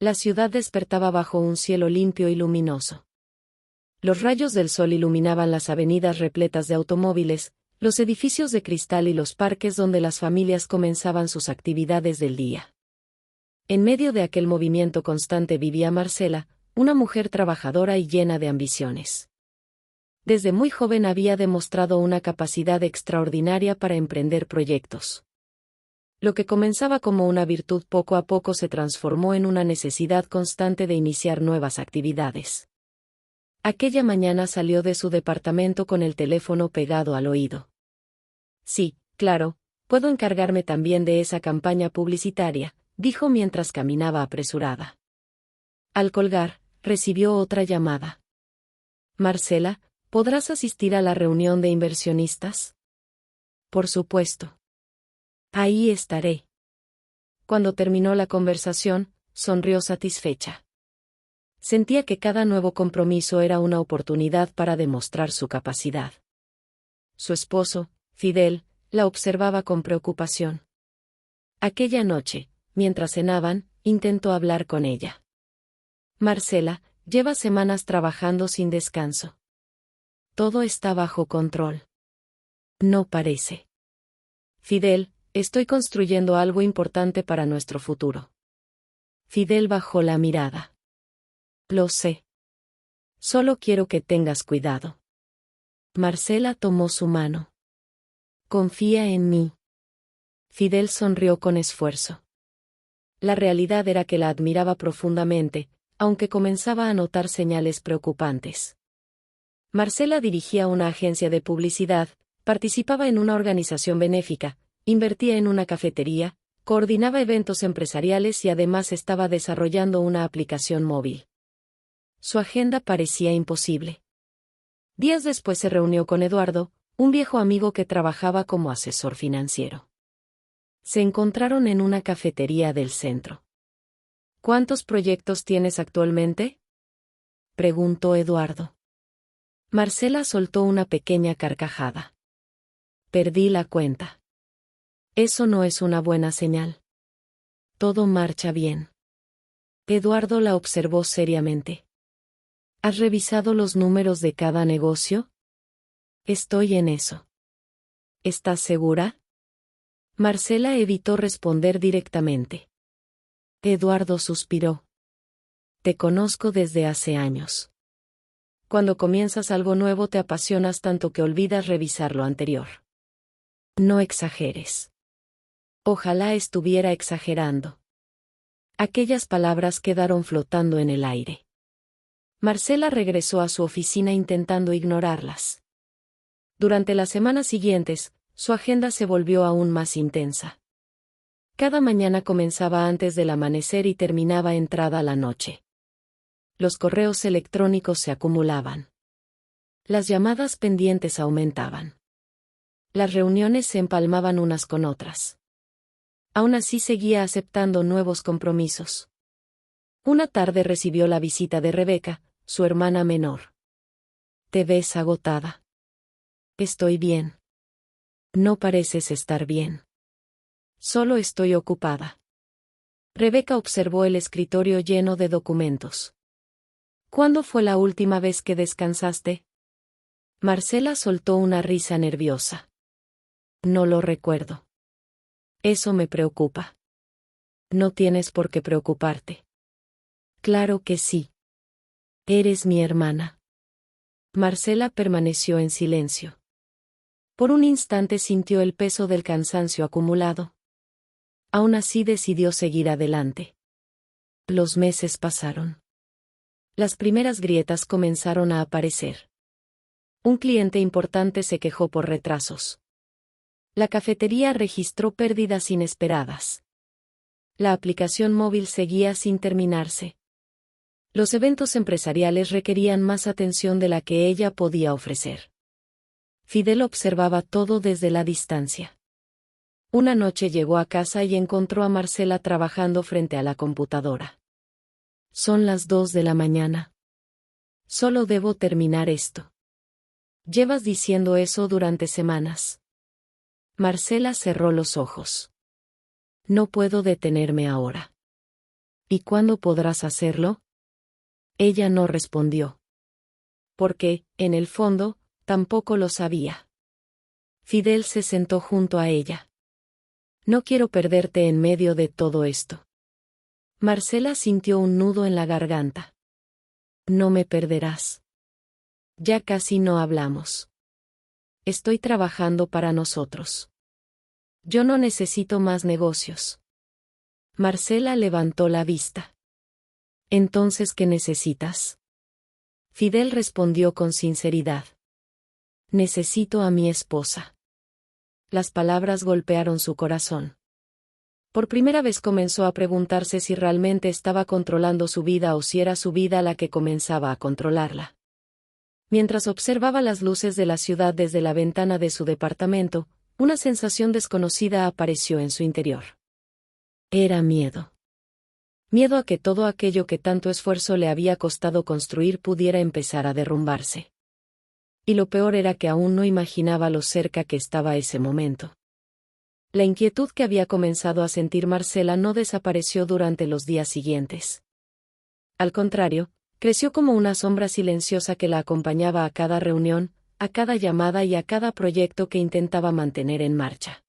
La ciudad despertaba bajo un cielo limpio y luminoso. Los rayos del sol iluminaban las avenidas repletas de automóviles, los edificios de cristal y los parques donde las familias comenzaban sus actividades del día. En medio de aquel movimiento constante vivía Marcela, una mujer trabajadora y llena de ambiciones. Desde muy joven había demostrado una capacidad extraordinaria para emprender proyectos. Lo que comenzaba como una virtud poco a poco se transformó en una necesidad constante de iniciar nuevas actividades. Aquella mañana salió de su departamento con el teléfono pegado al oído. Sí, claro, puedo encargarme también de esa campaña publicitaria, dijo mientras caminaba apresurada. Al colgar, recibió otra llamada. Marcela, ¿podrás asistir a la reunión de inversionistas? Por supuesto. Ahí estaré. Cuando terminó la conversación, sonrió satisfecha. Sentía que cada nuevo compromiso era una oportunidad para demostrar su capacidad. Su esposo, Fidel, la observaba con preocupación. Aquella noche, mientras cenaban, intentó hablar con ella. Marcela, lleva semanas trabajando sin descanso. Todo está bajo control. No parece. Fidel, estoy construyendo algo importante para nuestro futuro. Fidel bajó la mirada. Lo sé. Solo quiero que tengas cuidado. Marcela tomó su mano. Confía en mí. Fidel sonrió con esfuerzo. La realidad era que la admiraba profundamente, aunque comenzaba a notar señales preocupantes. Marcela dirigía una agencia de publicidad, participaba en una organización benéfica, invertía en una cafetería, coordinaba eventos empresariales y además estaba desarrollando una aplicación móvil. Su agenda parecía imposible. Días después se reunió con Eduardo, un viejo amigo que trabajaba como asesor financiero. Se encontraron en una cafetería del centro. ¿Cuántos proyectos tienes actualmente?, preguntó Eduardo. Marcela soltó una pequeña carcajada. Perdí la cuenta. Eso no es una buena señal. Todo marcha bien. Eduardo la observó seriamente. ¿Has revisado los números de cada negocio? Estoy en eso. ¿Estás segura? Marcela evitó responder directamente. Eduardo suspiró. Te conozco desde hace años. Cuando comienzas algo nuevo te apasionas tanto que olvidas revisar lo anterior. No exageres. Ojalá estuviera exagerando. Aquellas palabras quedaron flotando en el aire. Marcela regresó a su oficina intentando ignorarlas. Durante las semanas siguientes, su agenda se volvió aún más intensa. Cada mañana comenzaba antes del amanecer y terminaba entrada la noche. Los correos electrónicos se acumulaban. Las llamadas pendientes aumentaban. Las reuniones se empalmaban unas con otras. Aún así seguía aceptando nuevos compromisos. Una tarde recibió la visita de Rebeca, su hermana menor. Te ves agotada. Estoy bien. No pareces estar bien. Solo estoy ocupada. Rebeca observó el escritorio lleno de documentos. ¿Cuándo fue la última vez que descansaste? Marcela soltó una risa nerviosa. No lo recuerdo. Eso me preocupa. No tienes por qué preocuparte. Claro que sí. Eres mi hermana. Marcela permaneció en silencio. Por un instante sintió el peso del cansancio acumulado. Aún así decidió seguir adelante. Los meses pasaron. Las primeras grietas comenzaron a aparecer. Un cliente importante se quejó por retrasos. La cafetería registró pérdidas inesperadas. La aplicación móvil seguía sin terminarse. Los eventos empresariales requerían más atención de la que ella podía ofrecer. Fidel observaba todo desde la distancia. Una noche llegó a casa y encontró a Marcela trabajando frente a la computadora. Son las 2 de la mañana. Solo debo terminar esto. Llevas diciendo eso durante semanas. Marcela cerró los ojos. No puedo detenerme ahora. ¿Y cuándo podrás hacerlo? Ella no respondió. Porque, en el fondo, tampoco lo sabía. Fidel se sentó junto a ella. No quiero perderte en medio de todo esto. Marcela sintió un nudo en la garganta. No me perderás. Ya casi no hablamos. Estoy trabajando para nosotros. Yo no necesito más negocios. Marcela levantó la vista. ¿Entonces qué necesitas? Fidel respondió con sinceridad. Necesito a mi esposa. Las palabras golpearon su corazón. Por primera vez comenzó a preguntarse si realmente estaba controlando su vida o si era su vida la que comenzaba a controlarla. Mientras observaba las luces de la ciudad desde la ventana de su departamento, una sensación desconocida apareció en su interior. Era miedo. Miedo a que todo aquello que tanto esfuerzo le había costado construir pudiera empezar a derrumbarse. Y lo peor era que aún no imaginaba lo cerca que estaba ese momento. La inquietud que había comenzado a sentir Marcela no desapareció durante los días siguientes. Al contrario, creció como una sombra silenciosa que la acompañaba a cada reunión, a cada llamada y a cada proyecto que intentaba mantener en marcha.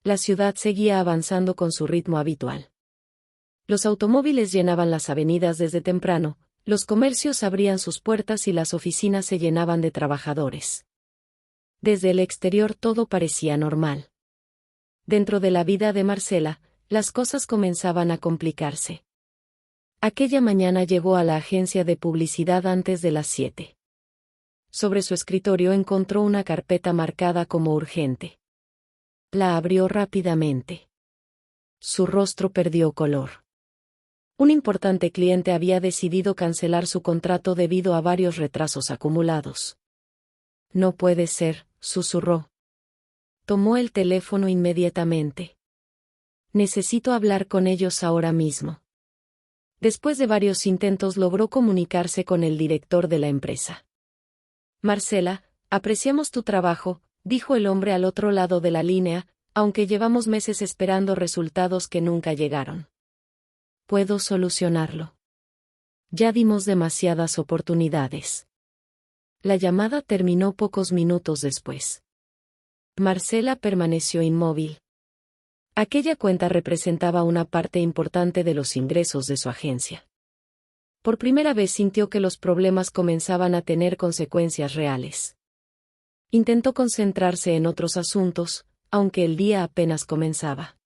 La ciudad seguía avanzando con su ritmo habitual. Los automóviles llenaban las avenidas desde temprano, los comercios abrían sus puertas y las oficinas se llenaban de trabajadores. Desde el exterior todo parecía normal. Dentro de la vida de Marcela, las cosas comenzaban a complicarse. Aquella mañana llegó a la agencia de publicidad antes de las 7. Sobre su escritorio encontró una carpeta marcada como urgente. La abrió rápidamente. Su rostro perdió color. Un importante cliente había decidido cancelar su contrato debido a varios retrasos acumulados. No puede ser, susurró. Tomó el teléfono inmediatamente. Necesito hablar con ellos ahora mismo. Después de varios intentos logró comunicarse con el director de la empresa. Marcela, apreciamos tu trabajo, dijo el hombre al otro lado de la línea, aunque llevamos meses esperando resultados que nunca llegaron. Puedo solucionarlo. Ya dimos demasiadas oportunidades. La llamada terminó pocos minutos después. Marcela permaneció inmóvil. Aquella cuenta representaba una parte importante de los ingresos de su agencia. Por primera vez sintió que los problemas comenzaban a tener consecuencias reales. Intentó concentrarse en otros asuntos, aunque el día apenas comenzaba.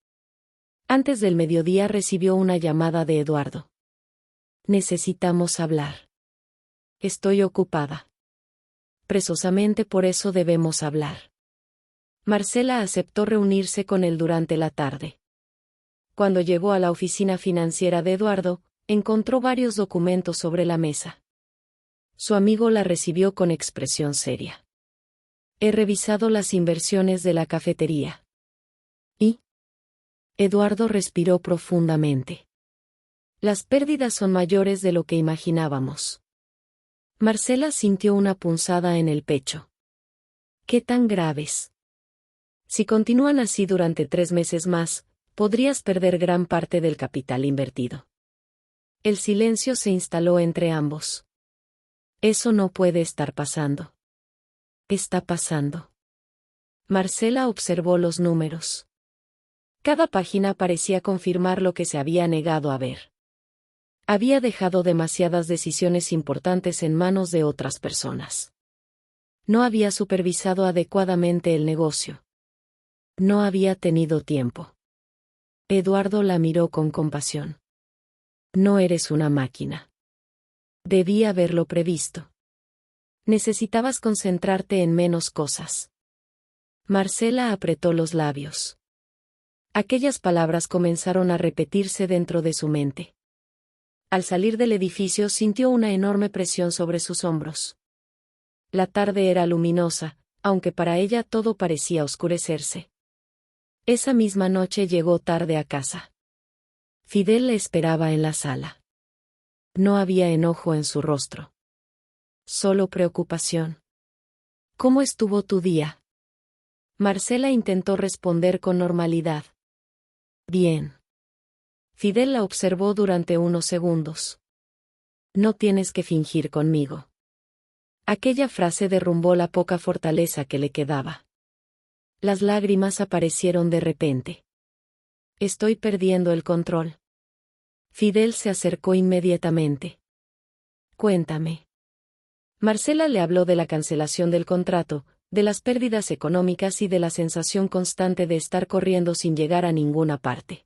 Antes del mediodía recibió una llamada de Eduardo. Necesitamos hablar. Estoy ocupada. Precisamente por eso debemos hablar. Marcela aceptó reunirse con él durante la tarde. Cuando llegó a la oficina financiera de Eduardo, encontró varios documentos sobre la mesa. Su amigo la recibió con expresión seria. He revisado las inversiones de la cafetería. ¿Y? Eduardo respiró profundamente. Las pérdidas son mayores de lo que imaginábamos. Marcela sintió una punzada en el pecho. ¿Qué tan graves? Si continúan así durante 3 meses más, podrías perder gran parte del capital invertido. El silencio se instaló entre ambos. Eso no puede estar pasando. Está pasando. Marcela observó los números. Cada página parecía confirmar lo que se había negado a ver. Había dejado demasiadas decisiones importantes en manos de otras personas. No había supervisado adecuadamente el negocio. No había tenido tiempo. Eduardo la miró con compasión. No eres una máquina. Debí haberlo previsto. Necesitabas concentrarte en menos cosas. Marcela apretó los labios. Aquellas palabras comenzaron a repetirse dentro de su mente. Al salir del edificio sintió una enorme presión sobre sus hombros. La tarde era luminosa, aunque para ella todo parecía oscurecerse. Esa misma noche llegó tarde a casa. Fidel le esperaba en la sala. No había enojo en su rostro. Solo preocupación. ¿Cómo estuvo tu día? Marcela intentó responder con normalidad. Bien. Fidel la observó durante unos segundos. No tienes que fingir conmigo. Aquella frase derrumbó la poca fortaleza que le quedaba. Las lágrimas aparecieron de repente. Estoy perdiendo el control. Fidel se acercó inmediatamente. Cuéntame. Marcela le habló de la cancelación del contrato, de las pérdidas económicas y de la sensación constante de estar corriendo sin llegar a ninguna parte.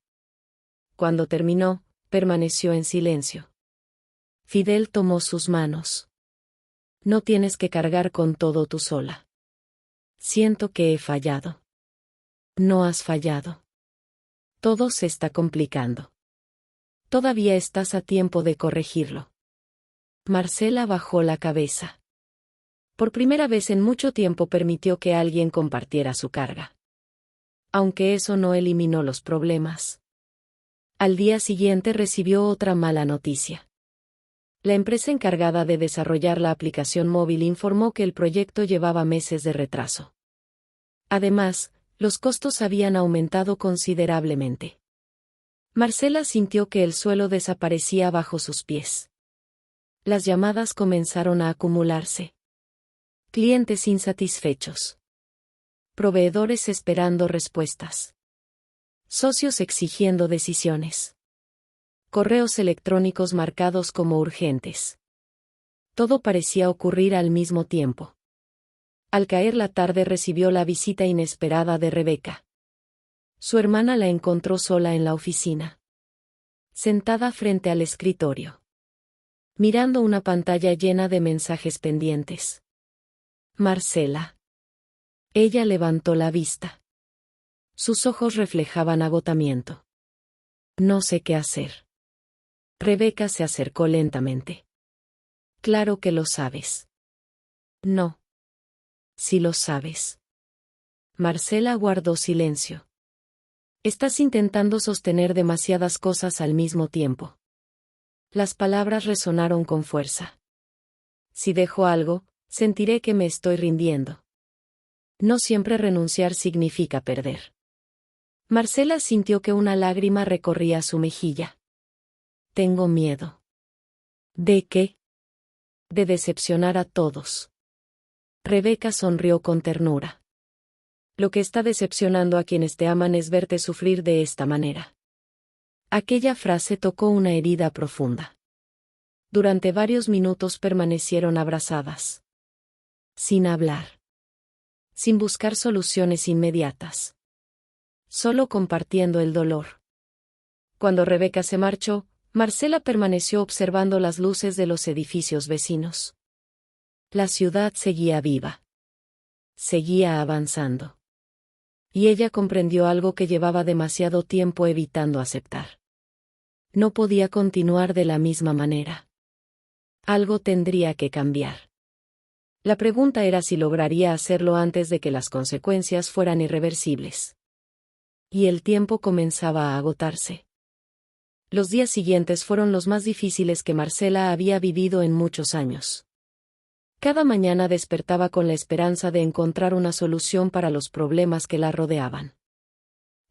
Cuando terminó, permaneció en silencio. Fidel tomó sus manos. No tienes que cargar con todo tú sola. Siento que he fallado. No has fallado. Todo se está complicando. Todavía estás a tiempo de corregirlo. Marcela bajó la cabeza. Por primera vez en mucho tiempo permitió que alguien compartiera su carga. Aunque eso no eliminó los problemas. Al día siguiente recibió otra mala noticia. La empresa encargada de desarrollar la aplicación móvil informó que el proyecto llevaba meses de retraso. Además, los costos habían aumentado considerablemente. Marcela sintió que el suelo desaparecía bajo sus pies. Las llamadas comenzaron a acumularse. Clientes insatisfechos. Proveedores esperando respuestas. Socios exigiendo decisiones. Correos electrónicos marcados como urgentes. Todo parecía ocurrir al mismo tiempo. Al caer la tarde recibió la visita inesperada de Rebeca. Su hermana la encontró sola en la oficina. Sentada frente al escritorio. Mirando una pantalla llena de mensajes pendientes. Marcela. Ella levantó la vista. Sus ojos reflejaban agotamiento. No sé qué hacer. Rebeca se acercó lentamente. Claro que lo sabes. No. Sí lo sabes. Marcela guardó silencio. Estás intentando sostener demasiadas cosas al mismo tiempo. Las palabras resonaron con fuerza. Si dejo algo, sentiré que me estoy rindiendo. No siempre renunciar significa perder. Marcela sintió que una lágrima recorría su mejilla. Tengo miedo. ¿De qué? De decepcionar a todos. Rebeca sonrió con ternura. Lo que está decepcionando a quienes te aman es verte sufrir de esta manera. Aquella frase tocó una herida profunda. Durante varios minutos permanecieron abrazadas. Sin hablar. Sin buscar soluciones inmediatas. Solo compartiendo el dolor. Cuando Rebeca se marchó, Marcela permaneció observando las luces de los edificios vecinos. La ciudad seguía viva. Seguía avanzando. Y ella comprendió algo que llevaba demasiado tiempo evitando aceptar. No podía continuar de la misma manera. Algo tendría que cambiar. La pregunta era si lograría hacerlo antes de que las consecuencias fueran irreversibles. Y el tiempo comenzaba a agotarse. Los días siguientes fueron los más difíciles que Marcela había vivido en muchos años. Cada mañana despertaba con la esperanza de encontrar una solución para los problemas que la rodeaban.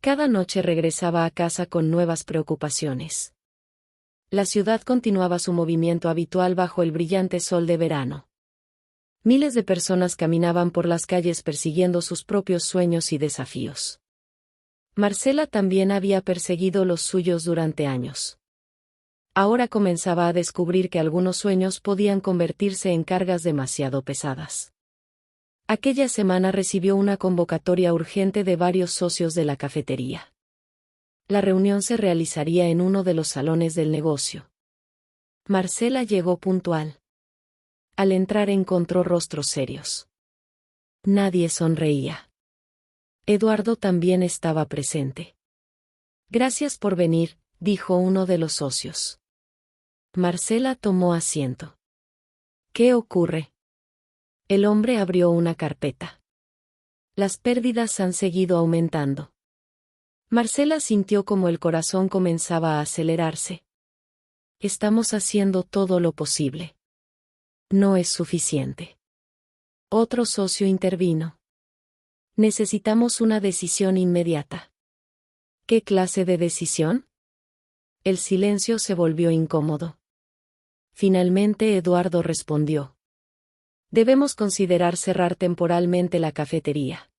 Cada noche regresaba a casa con nuevas preocupaciones. La ciudad continuaba su movimiento habitual bajo el brillante sol de verano. Miles de personas caminaban por las calles persiguiendo sus propios sueños y desafíos. Marcela también había perseguido los suyos durante años. Ahora comenzaba a descubrir que algunos sueños podían convertirse en cargas demasiado pesadas. Aquella semana recibió una convocatoria urgente de varios socios de la cafetería. La reunión se realizaría en uno de los salones del negocio. Marcela llegó puntual. Al entrar encontró rostros serios. Nadie sonreía. Eduardo también estaba presente. Gracias por venir, dijo uno de los socios. Marcela tomó asiento. ¿Qué ocurre? El hombre abrió una carpeta. Las pérdidas han seguido aumentando. Marcela sintió como el corazón comenzaba a acelerarse. Estamos haciendo todo lo posible. No es suficiente. Otro socio intervino. Necesitamos una decisión inmediata. ¿Qué clase de decisión? El silencio se volvió incómodo. Finalmente Eduardo respondió. Debemos considerar cerrar temporalmente la cafetería.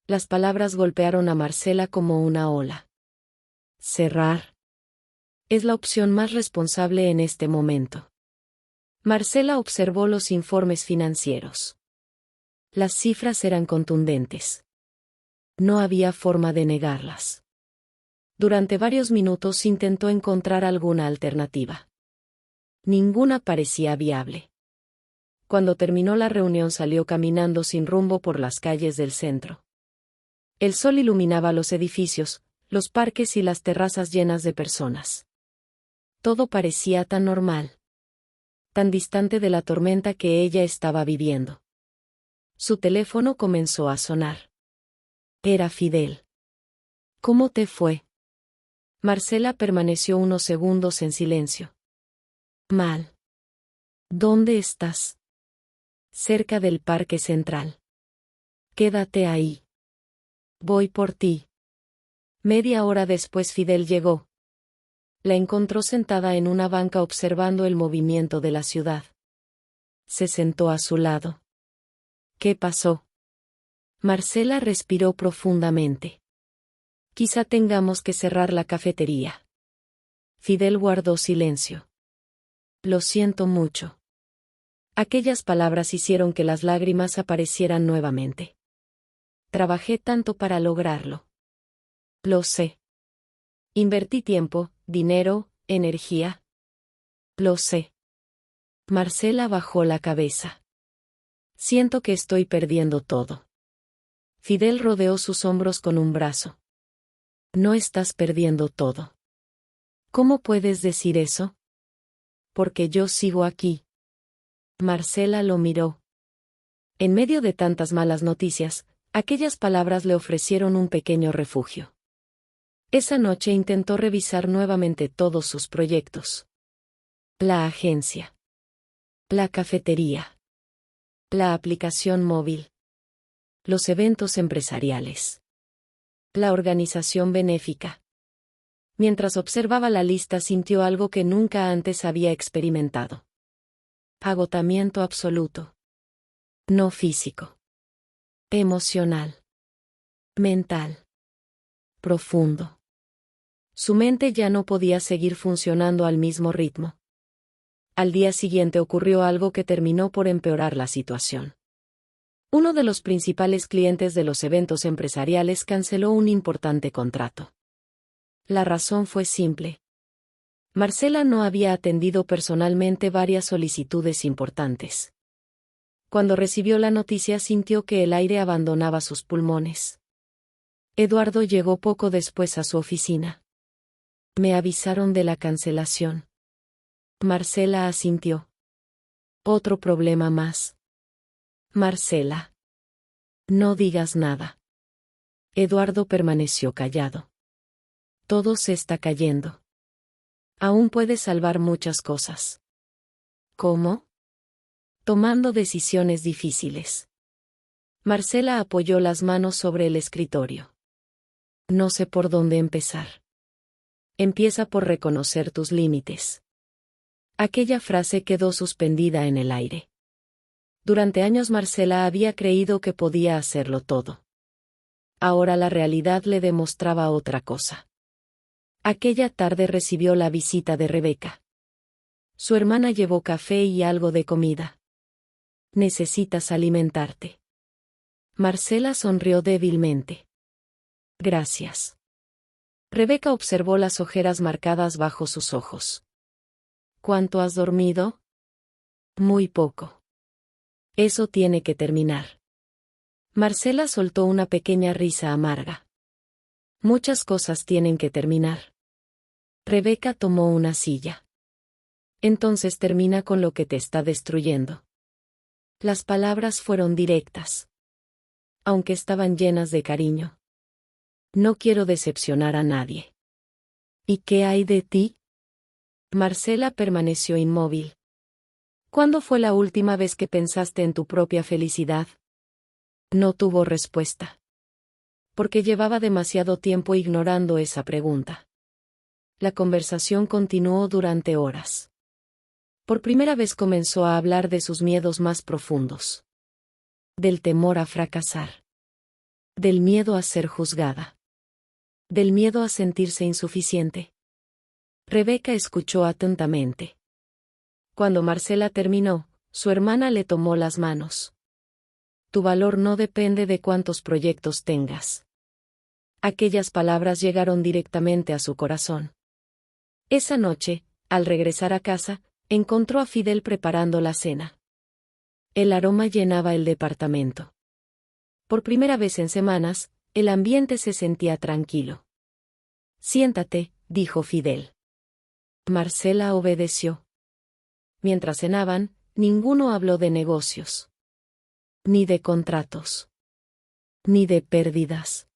Las palabras golpearon a Marcela como una ola. Cerrar. Es la opción más responsable en este momento. Marcela observó los informes financieros. Las cifras eran contundentes. No había forma de negarlas. Durante varios minutos intentó encontrar alguna alternativa. Ninguna parecía viable. Cuando terminó la reunión salió caminando sin rumbo por las calles del centro. El sol iluminaba los edificios, los parques y las terrazas llenas de personas. Todo parecía tan normal. Tan distante de la tormenta que ella estaba viviendo. Su teléfono comenzó a sonar. Era Fidel. ¿Cómo te fue? Marcela permaneció unos segundos en silencio. Mal. ¿Dónde estás? Cerca del Parque Central. Quédate ahí. Voy por ti. Media hora después Fidel llegó. La encontró sentada en una banca observando el movimiento de la ciudad. Se sentó a su lado. ¿Qué pasó? Marcela respiró profundamente. Quizá tengamos que cerrar la cafetería. Fidel guardó silencio. Lo siento mucho. Aquellas palabras hicieron que las lágrimas aparecieran nuevamente. Trabajé tanto para lograrlo. Lo sé. Invertí tiempo, dinero, energía. Lo sé. Marcela bajó la cabeza. Siento que estoy perdiendo todo. Fidel rodeó sus hombros con un brazo. No estás perdiendo todo. ¿Cómo puedes decir eso? Porque yo sigo aquí. Marcela lo miró. En medio de tantas malas noticias, aquellas palabras le ofrecieron un pequeño refugio. Esa noche intentó revisar nuevamente todos sus proyectos. La agencia. La cafetería. La aplicación móvil. Los eventos empresariales. La organización benéfica. Mientras observaba la lista sintió algo que nunca antes había experimentado. Agotamiento absoluto. No físico. Emocional. Mental. Profundo. Su mente ya no podía seguir funcionando al mismo ritmo. Al día siguiente ocurrió algo que terminó por empeorar la situación. Uno de los principales clientes de los eventos empresariales canceló un importante contrato. La razón fue simple. Marcela no había atendido personalmente varias solicitudes importantes. Cuando recibió la noticia sintió que el aire abandonaba sus pulmones. Eduardo llegó poco después a su oficina. Me avisaron de la cancelación. Marcela asintió. Otro problema más. Marcela. No digas nada. Eduardo permaneció callado. Todo se está cayendo. Aún puedes salvar muchas cosas. ¿Cómo? Tomando decisiones difíciles. Marcela apoyó las manos sobre el escritorio. No sé por dónde empezar. Empieza por reconocer tus límites. Aquella frase quedó suspendida en el aire. Durante años Marcela había creído que podía hacerlo todo. Ahora la realidad le demostraba otra cosa. Aquella tarde recibió la visita de Rebeca. Su hermana llevó café y algo de comida. Necesitas alimentarte. Marcela sonrió débilmente. Gracias. Rebeca observó las ojeras marcadas bajo sus ojos. ¿Cuánto has dormido? Muy poco. Eso tiene que terminar. Marcela soltó una pequeña risa amarga. Muchas cosas tienen que terminar. Rebeca tomó una silla. Entonces termina con lo que te está destruyendo. Las palabras fueron directas. Aunque estaban llenas de cariño. No quiero decepcionar a nadie. ¿Y qué hay de ti? Marcela permaneció inmóvil. ¿Cuándo fue la última vez que pensaste en tu propia felicidad? No tuvo respuesta. Porque llevaba demasiado tiempo ignorando esa pregunta. La conversación continuó durante horas. Por primera vez comenzó a hablar de sus miedos más profundos. Del temor a fracasar. Del miedo a ser juzgada. Del miedo a sentirse insuficiente. Rebeca escuchó atentamente. Cuando Marcela terminó, su hermana le tomó las manos. Tu valor no depende de cuántos proyectos tengas. Aquellas palabras llegaron directamente a su corazón. Esa noche, al regresar a casa, encontró a Fidel preparando la cena. El aroma llenaba el departamento. Por primera vez en semanas, el ambiente se sentía tranquilo. Siéntate, dijo Fidel. Marcela obedeció. Mientras cenaban, ninguno habló de negocios. Ni de contratos. Ni de pérdidas.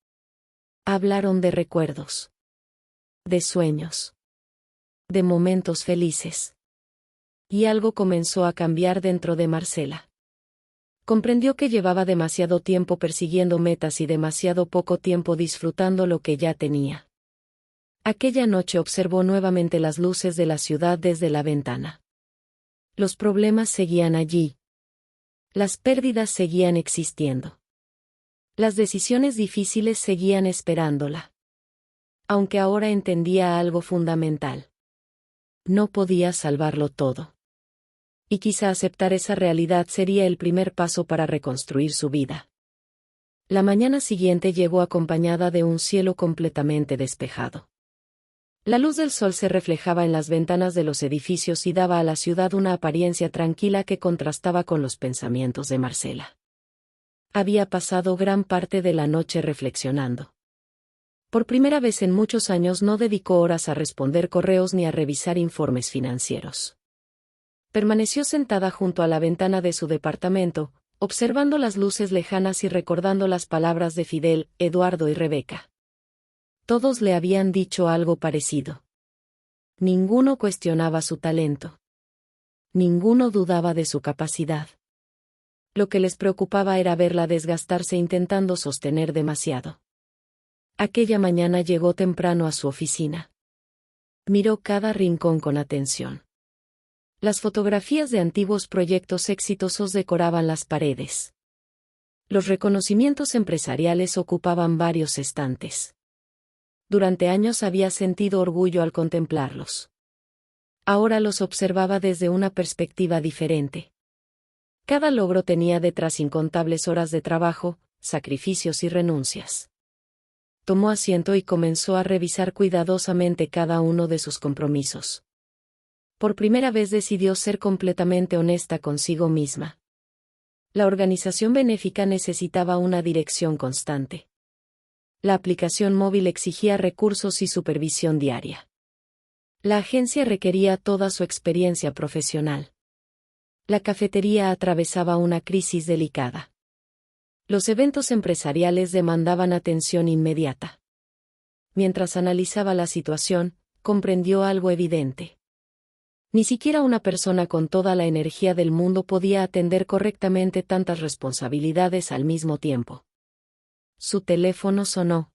Hablaron de recuerdos. De sueños. De momentos felices. Y algo comenzó a cambiar dentro de Marcela. Comprendió que llevaba demasiado tiempo persiguiendo metas y demasiado poco tiempo disfrutando lo que ya tenía. Aquella noche observó nuevamente las luces de la ciudad desde la ventana. Los problemas seguían allí. Las pérdidas seguían existiendo. Las decisiones difíciles seguían esperándola. Aunque ahora entendía algo fundamental. No podía salvarlo todo. Y quizá aceptar esa realidad sería el primer paso para reconstruir su vida. La mañana siguiente llegó acompañada de un cielo completamente despejado. La luz del sol se reflejaba en las ventanas de los edificios y daba a la ciudad una apariencia tranquila que contrastaba con los pensamientos de Marcela. Había pasado gran parte de la noche reflexionando. Por primera vez en muchos años no dedicó horas a responder correos ni a revisar informes financieros. Permaneció sentada junto a la ventana de su departamento, observando las luces lejanas y recordando las palabras de Fidel, Eduardo y Rebeca. Todos le habían dicho algo parecido. Ninguno cuestionaba su talento. Ninguno dudaba de su capacidad. Lo que les preocupaba era verla desgastarse intentando sostener demasiado. Aquella mañana llegó temprano a su oficina. Miró cada rincón con atención. Las fotografías de antiguos proyectos exitosos decoraban las paredes. Los reconocimientos empresariales ocupaban varios estantes. Durante años había sentido orgullo al contemplarlos. Ahora los observaba desde una perspectiva diferente. Cada logro tenía detrás incontables horas de trabajo, sacrificios y renuncias. Tomó asiento y comenzó a revisar cuidadosamente cada uno de sus compromisos. Por primera vez decidió ser completamente honesta consigo misma. La organización benéfica necesitaba una dirección constante. La aplicación móvil exigía recursos y supervisión diaria. La agencia requería toda su experiencia profesional. La cafetería atravesaba una crisis delicada. Los eventos empresariales demandaban atención inmediata. Mientras analizaba la situación, comprendió algo evidente. Ni siquiera una persona con toda la energía del mundo podía atender correctamente tantas responsabilidades al mismo tiempo. Su teléfono sonó.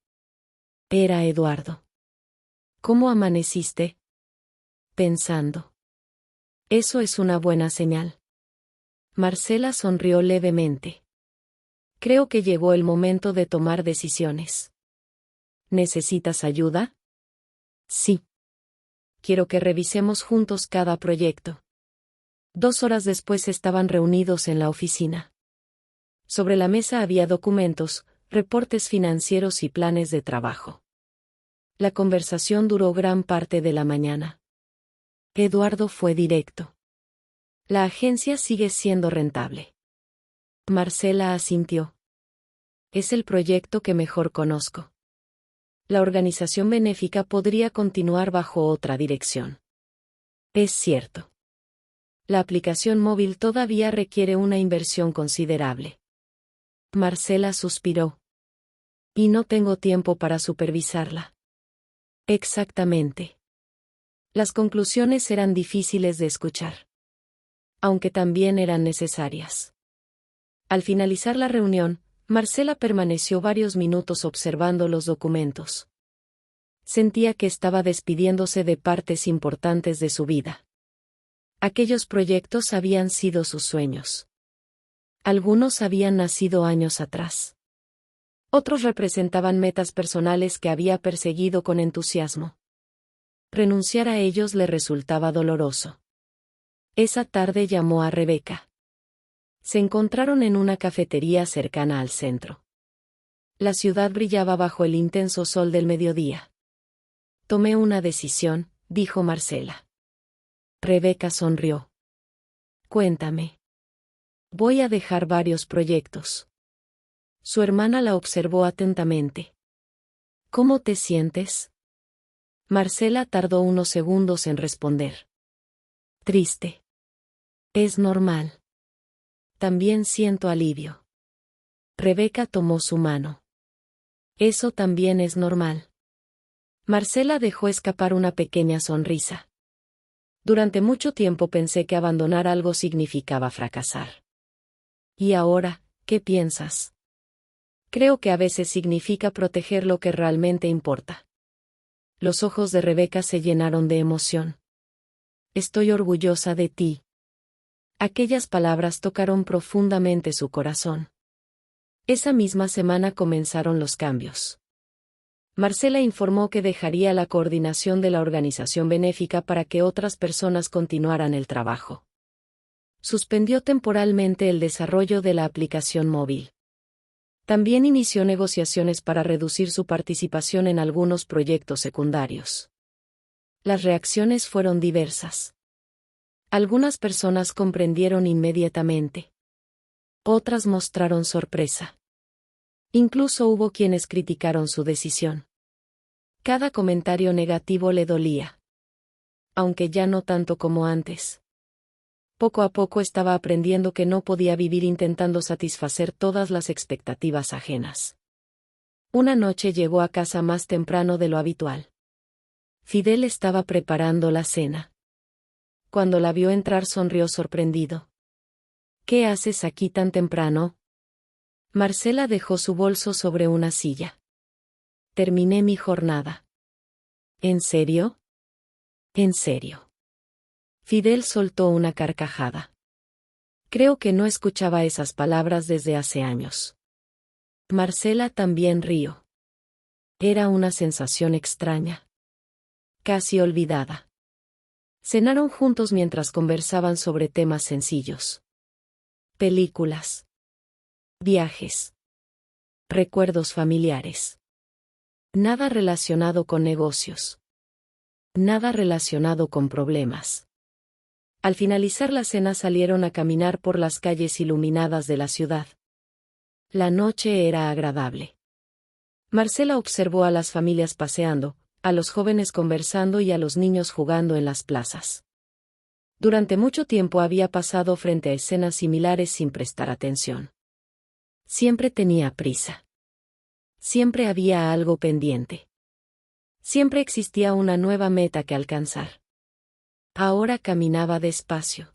Era Eduardo. ¿Cómo amaneciste? Pensando. Eso es una buena señal. Marcela sonrió levemente. Creo que llegó el momento de tomar decisiones. ¿Necesitas ayuda? Sí. Quiero que revisemos juntos cada proyecto. 2 horas después estaban reunidos en la oficina. Sobre la mesa había documentos, reportes financieros y planes de trabajo. La conversación duró gran parte de la mañana. Eduardo fue directo. La agencia sigue siendo rentable. Marcela asintió. Es el proyecto que mejor conozco. La organización benéfica podría continuar bajo otra dirección. Es cierto. La aplicación móvil todavía requiere una inversión considerable. Marcela suspiró. Y no tengo tiempo para supervisarla. Exactamente. Las conclusiones eran difíciles de escuchar. Aunque también eran necesarias. Al finalizar la reunión, Marcela permaneció varios minutos observando los documentos. Sentía que estaba despidiéndose de partes importantes de su vida. Aquellos proyectos habían sido sus sueños. Algunos habían nacido años atrás. Otros representaban metas personales que había perseguido con entusiasmo. Renunciar a ellos le resultaba doloroso. Esa tarde llamó a Rebeca. Se encontraron en una cafetería cercana al centro. La ciudad brillaba bajo el intenso sol del mediodía. Tomé una decisión, dijo Marcela. Rebeca sonrió. Cuéntame. Voy a dejar varios proyectos. Su hermana la observó atentamente. ¿Cómo te sientes? Marcela tardó unos segundos en responder. Triste. Es normal. También siento alivio. Rebeca tomó su mano. Eso también es normal. Marcela dejó escapar una pequeña sonrisa. Durante mucho tiempo pensé que abandonar algo significaba fracasar. ¿Y ahora, qué piensas? Creo que a veces significa proteger lo que realmente importa. Los ojos de Rebeca se llenaron de emoción. Estoy orgullosa de ti. Aquellas palabras tocaron profundamente su corazón. Esa misma semana comenzaron los cambios. Marcela informó que dejaría la coordinación de la organización benéfica para que otras personas continuaran el trabajo. Suspendió temporalmente el desarrollo de la aplicación móvil. También inició negociaciones para reducir su participación en algunos proyectos secundarios. Las reacciones fueron diversas. Algunas personas comprendieron inmediatamente. Otras mostraron sorpresa. Incluso hubo quienes criticaron su decisión. Cada comentario negativo le dolía. Aunque ya no tanto como antes. Poco a poco estaba aprendiendo que no podía vivir intentando satisfacer todas las expectativas ajenas. Una noche llegó a casa más temprano de lo habitual. Fidel estaba preparando la cena. Cuando la vio entrar sonrió sorprendido. ¿Qué haces aquí tan temprano? Marcela dejó su bolso sobre una silla. Terminé mi jornada. ¿En serio? ¿En serio? Fidel soltó una carcajada. Creo que no escuchaba esas palabras desde hace años. Marcela también rió. Era una sensación extraña. Casi olvidada. Cenaron juntos mientras conversaban sobre temas sencillos. Películas. Viajes. Recuerdos familiares. Nada relacionado con negocios. Nada relacionado con problemas. Al finalizar la cena salieron a caminar por las calles iluminadas de la ciudad. La noche era agradable. Marcela observó a las familias paseando, a los jóvenes conversando y a los niños jugando en las plazas. Durante mucho tiempo había pasado frente a escenas similares sin prestar atención. Siempre tenía prisa. Siempre había algo pendiente. Siempre existía una nueva meta que alcanzar. Ahora caminaba despacio,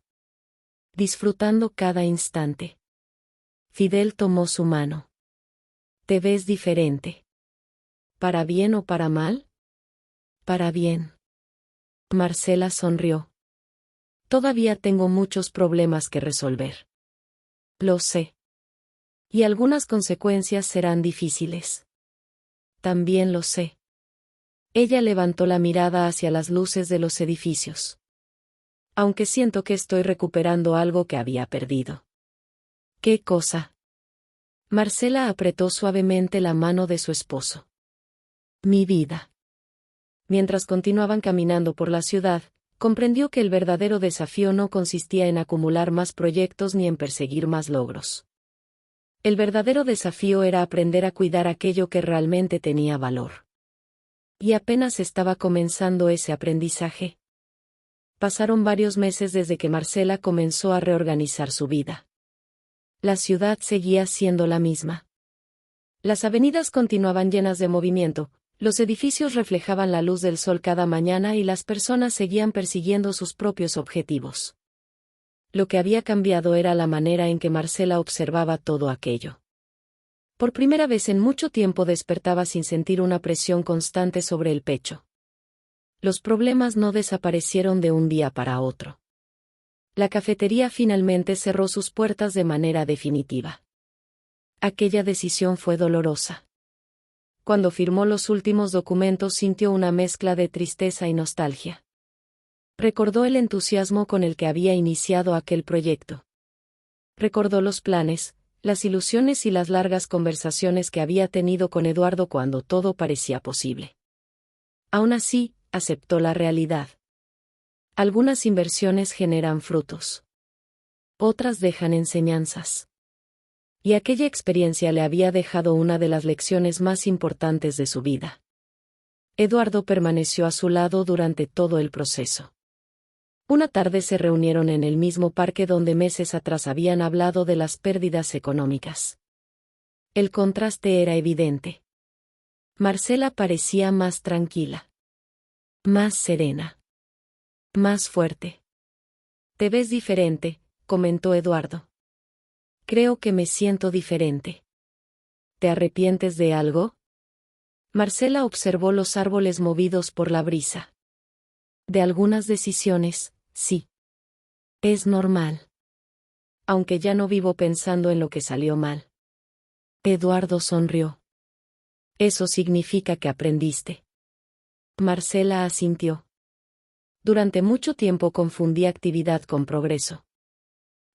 disfrutando cada instante. Fidel tomó su mano. ¿Te ves diferente? ¿Para bien o para mal? Para bien. Marcela sonrió. Todavía tengo muchos problemas que resolver. Lo sé. Y algunas consecuencias serán difíciles. También lo sé. Ella levantó la mirada hacia las luces de los edificios. Aunque siento que estoy recuperando algo que había perdido. ¿Qué cosa? Marcela apretó suavemente la mano de su esposo. Mi vida. Mientras continuaban caminando por la ciudad, comprendió que el verdadero desafío no consistía en acumular más proyectos ni en perseguir más logros. El verdadero desafío era aprender a cuidar aquello que realmente tenía valor. Y apenas estaba comenzando ese aprendizaje. Pasaron varios meses desde que Marcela comenzó a reorganizar su vida. La ciudad seguía siendo la misma. Las avenidas continuaban llenas de movimiento, los edificios reflejaban la luz del sol cada mañana y las personas seguían persiguiendo sus propios objetivos. Lo que había cambiado era la manera en que Marcela observaba todo aquello. Por primera vez en mucho tiempo despertaba sin sentir una presión constante sobre el pecho. Los problemas no desaparecieron de un día para otro. La cafetería finalmente cerró sus puertas de manera definitiva. Aquella decisión fue dolorosa. Cuando firmó los últimos documentos sintió una mezcla de tristeza y nostalgia. Recordó el entusiasmo con el que había iniciado aquel proyecto. Recordó los planes, las ilusiones y las largas conversaciones que había tenido con Eduardo cuando todo parecía posible. Aún así, aceptó la realidad. Algunas inversiones generan frutos. Otras dejan enseñanzas. Y aquella experiencia le había dejado una de las lecciones más importantes de su vida. Eduardo permaneció a su lado durante todo el proceso. Una tarde se reunieron en el mismo parque donde meses atrás habían hablado de las pérdidas económicas. El contraste era evidente. Marcela parecía más tranquila. Más serena. Más fuerte. Te ves diferente, comentó Eduardo. Creo que me siento diferente. ¿Te arrepientes de algo? Marcela observó los árboles movidos por la brisa. De algunas decisiones, sí. Es normal. Aunque ya no vivo pensando en lo que salió mal. Eduardo sonrió. Eso significa que aprendiste. Marcela asintió. Durante mucho tiempo confundí actividad con progreso.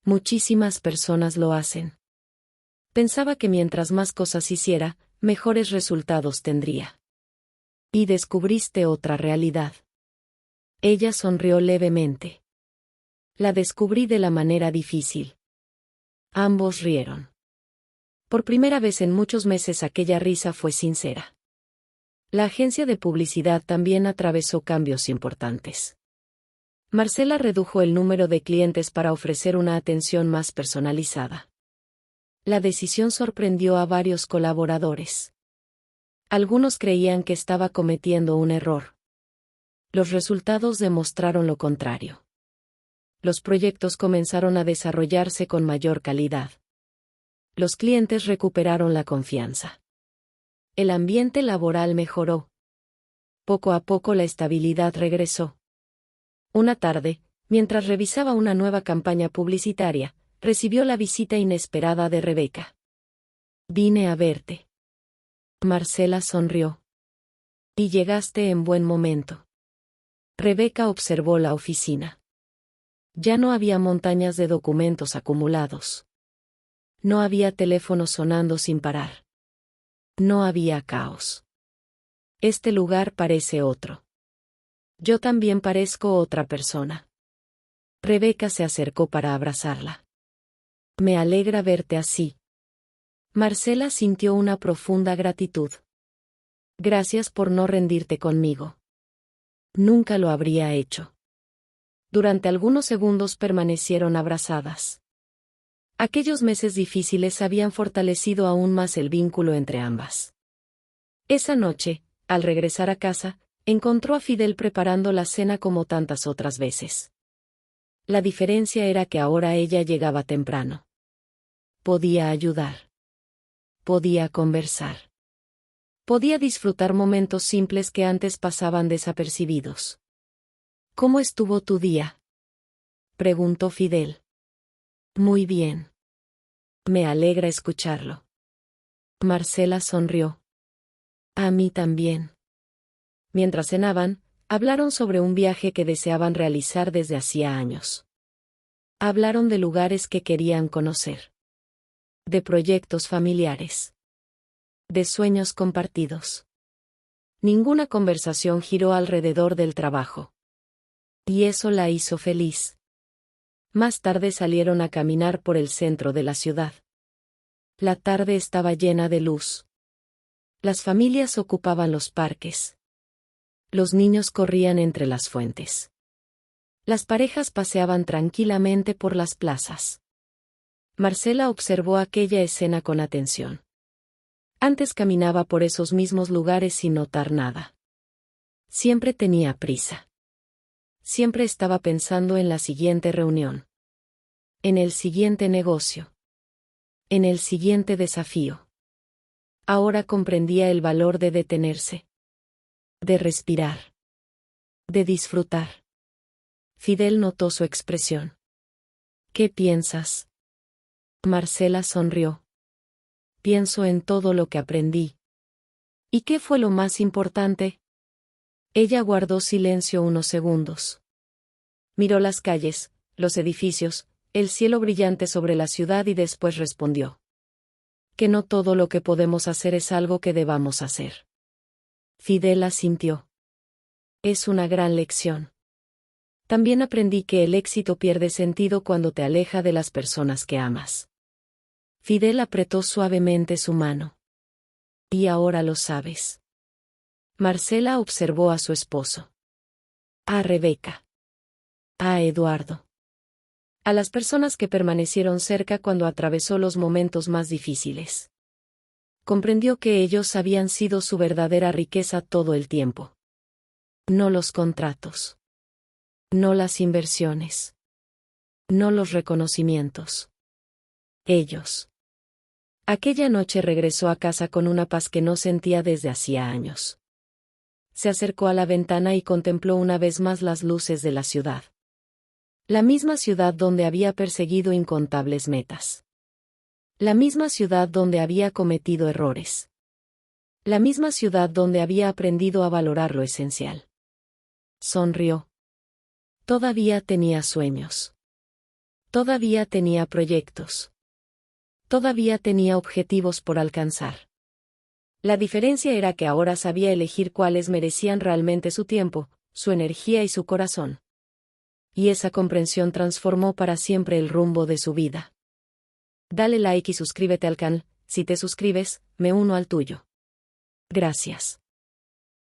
Muchísimas personas lo hacen. Pensaba que mientras más cosas hiciera, mejores resultados tendría. Y descubriste otra realidad. Ella sonrió levemente. La descubrí de la manera difícil. Ambos rieron. Por primera vez en muchos meses aquella risa fue sincera. La agencia de publicidad también atravesó cambios importantes. Marcela redujo el número de clientes para ofrecer una atención más personalizada. La decisión sorprendió a varios colaboradores. Algunos creían que estaba cometiendo un error. Los resultados demostraron lo contrario. Los proyectos comenzaron a desarrollarse con mayor calidad. Los clientes recuperaron la confianza. El ambiente laboral mejoró. Poco a poco la estabilidad regresó. Una tarde, mientras revisaba una nueva campaña publicitaria, recibió la visita inesperada de Rebeca. Vine a verte. Marcela sonrió. Y llegaste en buen momento. Rebeca observó la oficina. Ya no había montañas de documentos acumulados. No había teléfonos sonando sin parar. No había caos. Este lugar parece otro. Yo también parezco otra persona. Rebeca se acercó para abrazarla. Me alegra verte así. Marcela sintió una profunda gratitud. Gracias por no rendirte conmigo. Nunca lo habría hecho. Durante algunos segundos permanecieron abrazadas. Aquellos meses difíciles habían fortalecido aún más el vínculo entre ambas. Esa noche, al regresar a casa, encontró a Fidel preparando la cena como tantas otras veces. La diferencia era que ahora ella llegaba temprano. Podía ayudar. Podía conversar. Podía disfrutar momentos simples que antes pasaban desapercibidos. ¿Cómo estuvo tu día?, preguntó Fidel. Muy bien. Me alegra escucharlo. Marcela sonrió. A mí también. Mientras cenaban, hablaron sobre un viaje que deseaban realizar desde hacía años. Hablaron de lugares que querían conocer. De proyectos familiares. De sueños compartidos. Ninguna conversación giró alrededor del trabajo. Y eso la hizo feliz. Más tarde salieron a caminar por el centro de la ciudad. La tarde estaba llena de luz. Las familias ocupaban los parques. Los niños corrían entre las fuentes. Las parejas paseaban tranquilamente por las plazas. Marcela observó aquella escena con atención. Antes caminaba por esos mismos lugares sin notar nada. Siempre tenía prisa. Siempre estaba pensando en la siguiente reunión. En el siguiente negocio. En el siguiente desafío. Ahora comprendía el valor de detenerse, de respirar, de disfrutar. Fidel notó su expresión. ¿Qué piensas? Marcela sonrió. Pienso en todo lo que aprendí. ¿Y qué fue lo más importante? Ella guardó silencio unos segundos. Miró las calles, los edificios, el cielo brillante sobre la ciudad y después respondió. Que no todo lo que podemos hacer es algo que debamos hacer. Fidel asintió. Es una gran lección. También aprendí que el éxito pierde sentido cuando te aleja de las personas que amas. Fidel apretó suavemente su mano. Y ahora lo sabes. Marcela observó a su esposo. A Rebeca. A Eduardo. A las personas que permanecieron cerca cuando atravesó los momentos más difíciles. Comprendió que ellos habían sido su verdadera riqueza todo el tiempo. No los contratos. No las inversiones. No los reconocimientos. Ellos. Aquella noche regresó a casa con una paz que no sentía desde hacía años. Se acercó a la ventana y contempló una vez más las luces de la ciudad. La misma ciudad donde había perseguido incontables metas. La misma ciudad donde había cometido errores. La misma ciudad donde había aprendido a valorar lo esencial. Sonrió. Todavía tenía sueños. Todavía tenía proyectos. Todavía tenía objetivos por alcanzar. La diferencia era que ahora sabía elegir cuáles merecían realmente su tiempo, su energía y su corazón. Y esa comprensión transformó para siempre el rumbo de su vida. Dale like y suscríbete al canal. Si te suscribes, me uno al tuyo. Gracias.